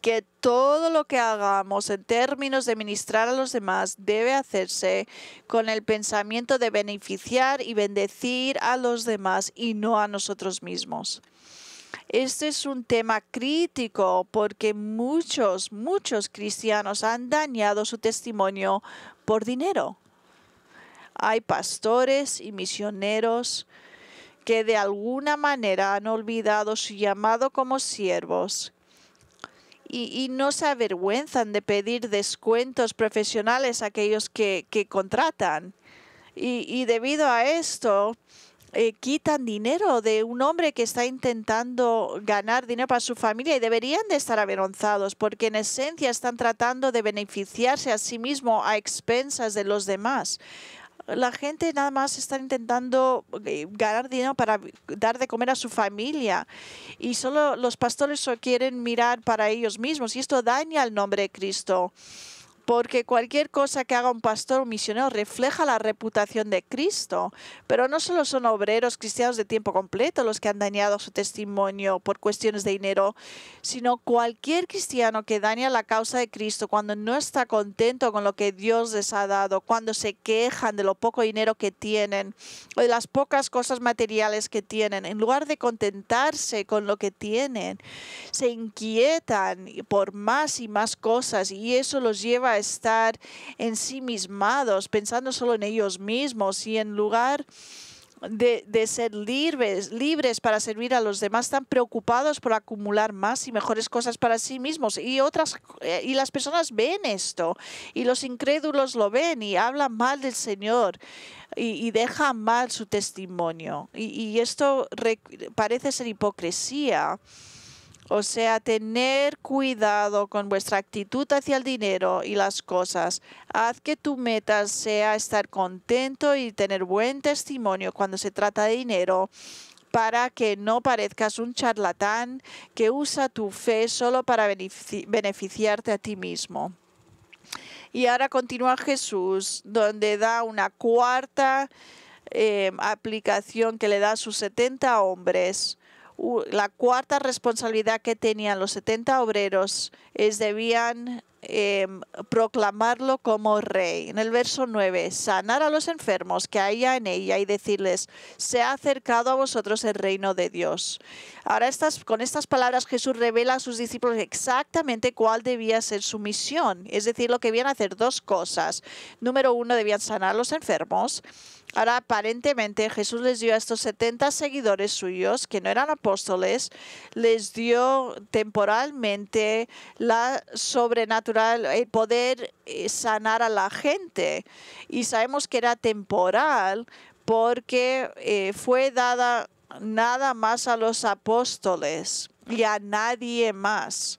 Que todo lo que hagamos en términos de ministrar a los demás debe hacerse con el pensamiento de beneficiar y bendecir a los demás y no a nosotros mismos. Este es un tema crítico porque muchos cristianos han dañado su testimonio por dinero. Hay pastores y misioneros que de alguna manera han olvidado su llamado como siervos y no se avergüenzan de pedir descuentos profesionales a aquellos que contratan. Y debido a esto, quitan dinero de un hombre que está intentando ganar dinero para su familia y deberían de estar avergonzados porque en esencia están tratando de beneficiarse a sí mismo a expensas de los demás. La gente nada más está intentando ganar dinero para dar de comer a su familia y solo los pastores quieren mirar para ellos mismos y esto daña el nombre de Cristo. Porque cualquier cosa que haga un pastor o misionero refleja la reputación de Cristo. Pero no solo son obreros cristianos de tiempo completo los que han dañado su testimonio por cuestiones de dinero, sino cualquier cristiano que daña la causa de Cristo cuando no está contento con lo que Dios les ha dado, cuando se quejan de lo poco dinero que tienen o de las pocas cosas materiales que tienen, en lugar de contentarse con lo que tienen, se inquietan por más y más cosas y eso los lleva a estar ensimismados, pensando solo en ellos mismos y en lugar de ser libres para servir a los demás, están preocupados por acumular más y mejores cosas para sí mismos y las personas ven esto y los incrédulos lo ven y hablan mal del Señor y dejan mal su testimonio y esto parece ser hipocresía. O sea, tener cuidado con vuestra actitud hacia el dinero y las cosas. Haz que tu meta sea estar contento y tener buen testimonio cuando se trata de dinero, para que no parezcas un charlatán que usa tu fe solo para beneficiarte a ti mismo. Y ahora continúa Jesús, donde da una cuarta aplicación que le da a sus 70 hombres. La cuarta responsabilidad que tenían los 70 obreros es debían proclamarlo como rey. En el verso 9, sanar a los enfermos que haya en ella y decirles, se ha acercado a vosotros el reino de Dios. Ahora con estas palabras Jesús revela a sus discípulos exactamente cuál debía ser su misión. Es decir, lo que debían hacer dos cosas. Número 1, debían sanar a los enfermos. Ahora, aparentemente, Jesús les dio a estos 70 seguidores suyos, que no eran apóstoles, les dio temporalmente la sobrenatural, el poder sanar a la gente. Y sabemos que era temporal porque fue dada nada más a los apóstoles y a nadie más.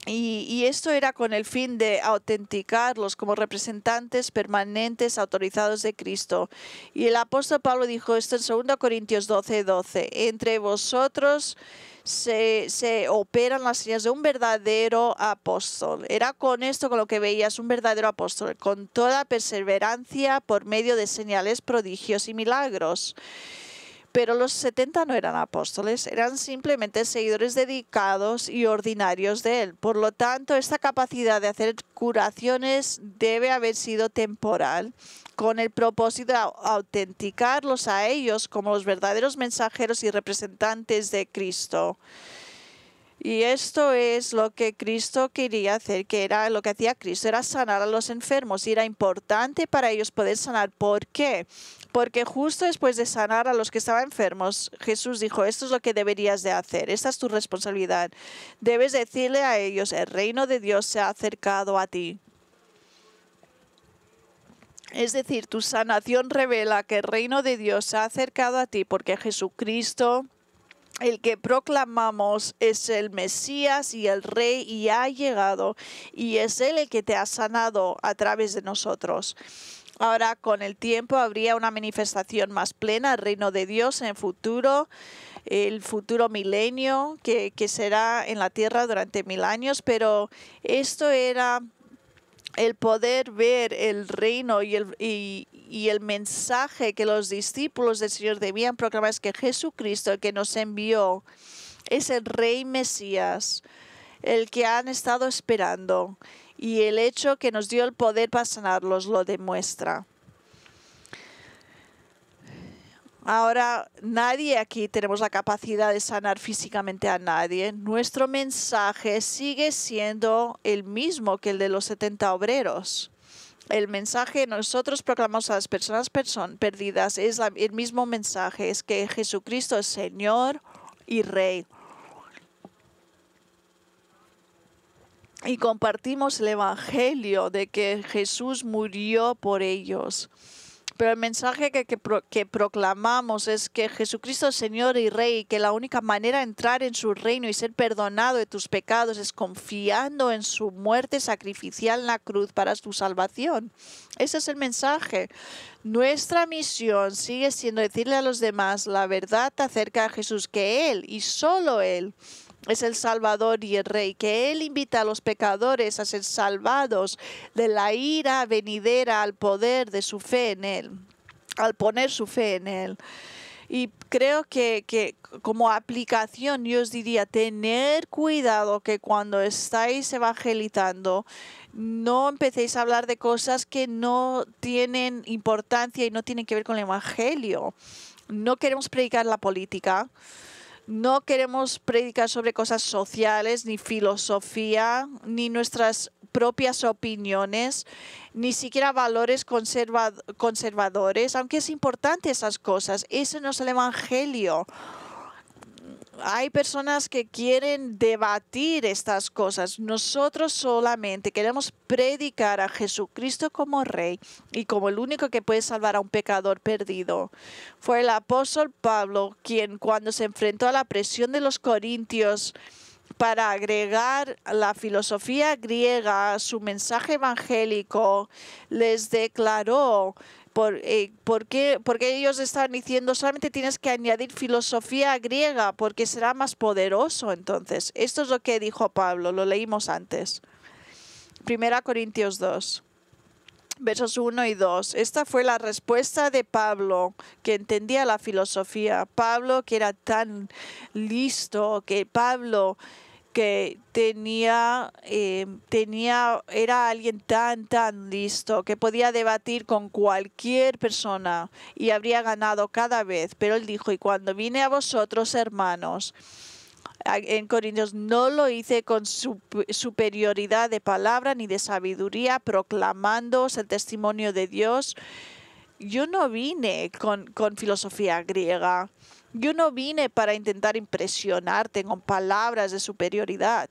Y esto era con el fin de autenticarlos como representantes permanentes autorizados de Cristo. Y el apóstol Pablo dijo esto en 2 Corintios 12:12. Entre vosotros se operan las señales de un verdadero apóstol. Era con esto con lo que veías un verdadero apóstol, con toda perseverancia por medio de señales, prodigios y milagros. Pero los 70 no eran apóstoles, eran simplemente seguidores dedicados y ordinarios de él. Por lo tanto, esta capacidad de hacer curaciones debe haber sido temporal, con el propósito de autenticarlos a ellos como los verdaderos mensajeros y representantes de Cristo. Y esto es lo que Cristo quería hacer, que era lo que hacía Cristo, era sanar a los enfermos. Y era importante para ellos poder sanar. ¿Por qué? Porque justo después de sanar a los que estaban enfermos, Jesús dijo, esto es lo que deberías de hacer, esta es tu responsabilidad. Debes decirle a ellos, el reino de Dios se ha acercado a ti. Es decir, tu sanación revela que el reino de Dios se ha acercado a ti porque Jesucristo, el que proclamamos, es el Mesías y el Rey y ha llegado y es Él el que te ha sanado a través de nosotros. Ahora, con el tiempo habría una manifestación más plena del reino de Dios en el futuro milenio que será en la tierra durante 1000 años, pero esto era el poder ver el reino y el mensaje que los discípulos del Señor debían proclamar es que Jesucristo, el que nos envió, es el Rey Mesías, el que han estado esperando, y el hecho que nos dio el poder para sanarlos lo demuestra. Ahora, nadie aquí tenemos la capacidad de sanar físicamente a nadie. Nuestro mensaje sigue siendo el mismo que el de los 70 obreros. El mensaje que nosotros proclamamos a las personas perdidas es el mismo mensaje, es que Jesucristo es Señor y Rey. Y compartimos el Evangelio de que Jesús murió por ellos. Pero el mensaje que proclamamos es que Jesucristo es Señor y Rey, que la única manera de entrar en su reino y ser perdonado de tus pecados es confiando en su muerte sacrificial en la cruz para tu salvación. Ese es el mensaje. Nuestra misión sigue siendo decirle a los demás la verdad acerca de Jesús, que Él y solo Él es el Salvador y el Rey, que Él invita a los pecadores a ser salvados de la ira venidera al poder de su fe en Él, al poner su fe en Él. Y creo que como aplicación yo os diría, tener cuidado que cuando estáis evangelizando no empecéis a hablar de cosas que no tienen importancia y no tienen que ver con el Evangelio. No queremos predicar la política. No queremos predicar sobre cosas sociales, ni filosofía, ni nuestras propias opiniones, ni siquiera valores conservadores, aunque es importante esas cosas. Ese no es el Evangelio. Hay personas que quieren debatir estas cosas. Nosotros solamente queremos predicar a Jesucristo como Rey y como el único que puede salvar a un pecador perdido. Fue el apóstol Pablo quien, cuando se enfrentó a la presión de los corintios para agregar la filosofía griega a su mensaje evangélico, les declaró porque ellos estaban diciendo solamente tienes que añadir filosofía griega porque será más poderoso. Entonces, esto es lo que dijo Pablo, lo leímos antes. 1 Corintios 2, versos 1 y 2. Esta fue la respuesta de Pablo, que entendía la filosofía. Pablo, que era tan listo, que era alguien tan listo que podía debatir con cualquier persona y habría ganado cada vez. Pero él dijo, y cuando vine a vosotros, hermanos, en Corintios, no lo hice con superioridad de palabra ni de sabiduría, proclamándoos el testimonio de Dios. Yo no vine con filosofía griega. Yo no vine para intentar impresionarte con palabras de superioridad.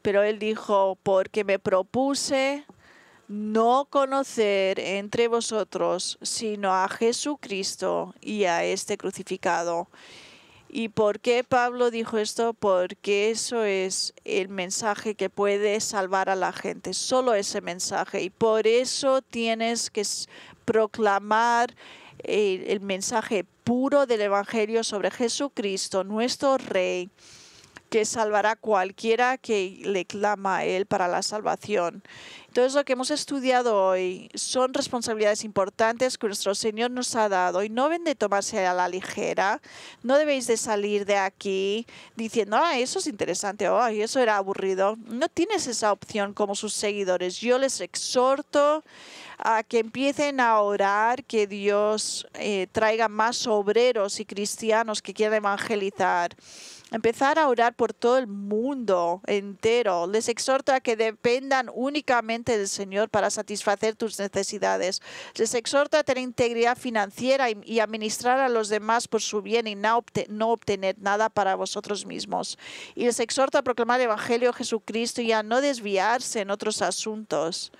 Pero él dijo, porque me propuse no conocer entre vosotros sino a Jesucristo y a este crucificado. ¿Y por qué Pablo dijo esto? Porque eso es el mensaje que puede salvar a la gente, solo ese mensaje. Y por eso tienes que proclamar el mensaje puro del Evangelio sobre Jesucristo, nuestro Rey, que salvará a cualquiera que le clama a Él para la salvación. Entonces, lo que hemos estudiado hoy son responsabilidades importantes que nuestro Señor nos ha dado y no deben de tomarse a la ligera. No debéis de salir de aquí diciendo, eso es interesante, eso era aburrido. No tienes esa opción como sus seguidores. Yo les exhorto a que empiecen a orar, que Dios traiga más obreros y cristianos que quieran evangelizar. Empezar a orar por todo el mundo entero. Les exhorto a que dependan únicamente del Señor para satisfacer tus necesidades. Les exhorto a tener integridad financiera y administrar a los demás por su bien y no obtener nada para vosotros mismos. Y les exhorto a proclamar el Evangelio de Jesucristo y a no desviarse en otros asuntos.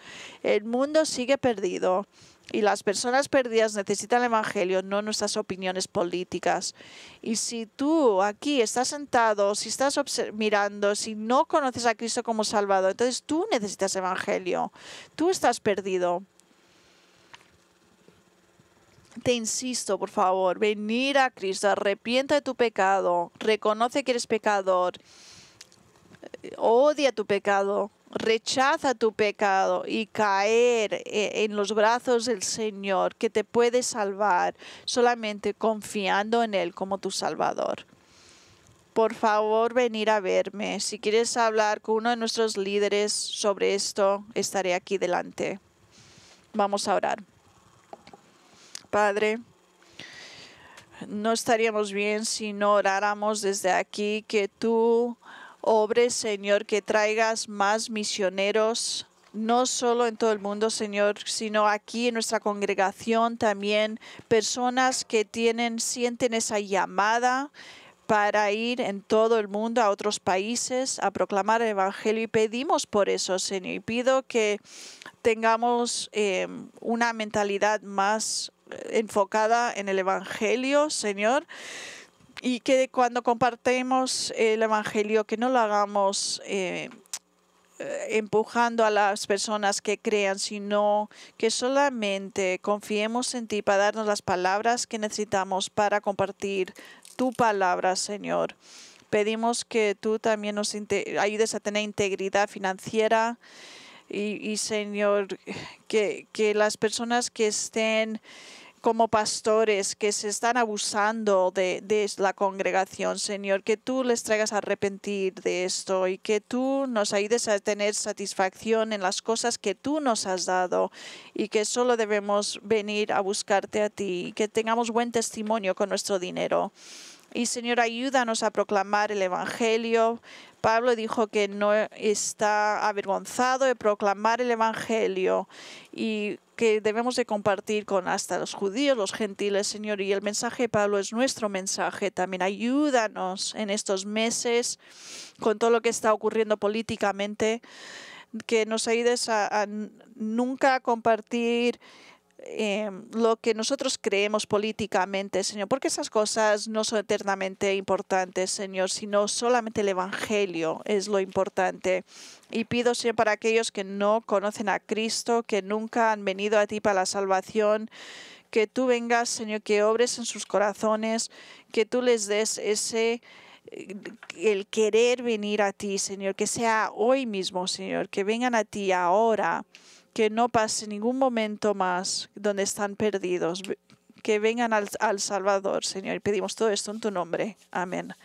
El mundo sigue perdido. Y las personas perdidas necesitan el Evangelio, no nuestras opiniones políticas. Y si tú aquí estás sentado, si estás mirando, si no conoces a Cristo como Salvador, entonces tú necesitas Evangelio. Tú estás perdido. Te insisto, por favor, venir a Cristo, arrepienta de tu pecado, reconoce que eres pecador, odia tu pecado. Rechaza tu pecado y caer en los brazos del Señor, que te puede salvar solamente confiando en Él como tu Salvador. Por favor, venir a verme. Si quieres hablar con uno de nuestros líderes sobre esto, estaré aquí delante. Vamos a orar. Padre, no estaríamos bien si no oráramos desde aquí, que tú obres, Señor, que traigas más misioneros, no solo en todo el mundo, Señor, sino aquí en nuestra congregación también, personas que sienten esa llamada para ir en todo el mundo a otros países a proclamar el Evangelio. Y pedimos por eso, Señor, y pido que tengamos una mentalidad más enfocada en el Evangelio, Señor. Y que cuando compartimos el Evangelio, que no lo hagamos empujando a las personas que crean, sino que solamente confiemos en ti para darnos las palabras que necesitamos para compartir tu palabra, Señor. Pedimos que tú también nos ayudes a tener integridad financiera y Señor, que las personas que estén como pastores que se están abusando de la congregación, Señor, que tú les traigas a arrepentir de esto y que tú nos ayudes a tener satisfacción en las cosas que tú nos has dado y que solo debemos venir a buscarte a ti y que tengamos buen testimonio con nuestro dinero. Y Señor, ayúdanos a proclamar el Evangelio. Pablo dijo que no está avergonzado de proclamar el Evangelio y que debemos de compartir con hasta los judíos, los gentiles, Señor. Y el mensaje de Pablo es nuestro mensaje también. Ayúdanos en estos meses con todo lo que está ocurriendo políticamente, que nos ayudes a nunca compartir lo que nosotros creemos políticamente, Señor, porque esas cosas no son eternamente importantes, Señor, sino solamente el Evangelio es lo importante. Y pido, Señor, para aquellos que no conocen a Cristo, que nunca han venido a ti para la salvación, que tú vengas, Señor, que obres en sus corazones, que tú les des el querer venir a ti, Señor, que sea hoy mismo, Señor, que vengan a ti ahora, que no pase ningún momento más donde están perdidos, que vengan al Salvador, Señor. Y pedimos todo esto en tu nombre. Amén.